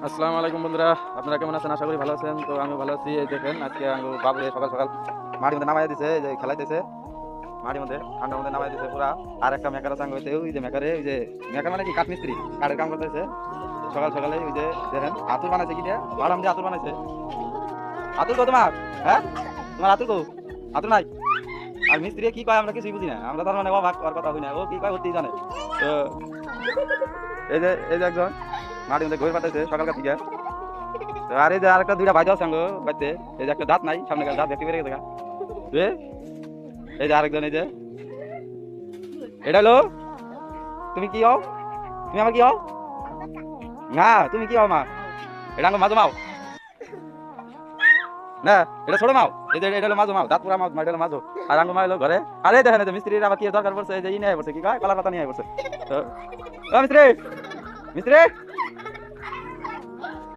আসসালামু আলাইকুম বন্ধুরা, আপনারা কেমন আছেন? আশা করি ভালো আছেন। তো আমি ভালো আছি। এই দেখেন আজকে আমি বাবুরে সকাল সকাল মাটির মধ্যে নামাই দিছে, এই যে খেলাইতেছে মাটির মধ্যে, ঠান্ডার মধ্যে নামাই দিছে পুরা। আর একটা মেকার সাঙ্গ হইতে, ওই যে মেকারে, ওই যে মেকার মানে কি কাঠমিস্ত্রি, কাঠের কাম করতেছে সকাল সকালে। ওই যে দেখেন আতুর বানাইছে, কি দিয়া বাড়াম দিয়ে আতুর বানাইছে। আতুর কো তোমার? হ্যাঁ, তোমার আতুর কো? আতুর নাই। আর মিস্ত্রি কি কয় আমরা কিছুই বুঝি না, আমরা তার মানে অবাক, আর কথা হই না, ও কি কয় ওতেই জানে। তো এই যে একজন মাটির মধ্যে ঘুরে পাঠাইছে সকালকার থেকে। তো আর এই যে আরেকটা দুইটা ভাই আছে সঙ্গ বাড়িতে, এই যে একটা দাঁত নাই, সামনে দাঁত দেখতে পেরে গেছে গা। এ, এই যে আরেকজন, এই যে এটা হলো, তুমি কি হও? তুমি আমার কি হও? না, তুমি কি হও মা? এটা আমার মাঝো মাও না, এটা ছোট মাও। এই যে এটা হলো মাঝো মাও, দাঁত পুরা মাও, এটা হলো মাঝো। আর আঙ্গু মা হলো ঘরে। আরে দেখেন এই যে মিস্ত্রির আবার কি দরকার পড়ছে, এই যে ই নিয়ে পড়ছে, কি কয় কলার পাতা নিয়ে পড়ছে। তো ও মিস্ত্রি, মিস্ত্রি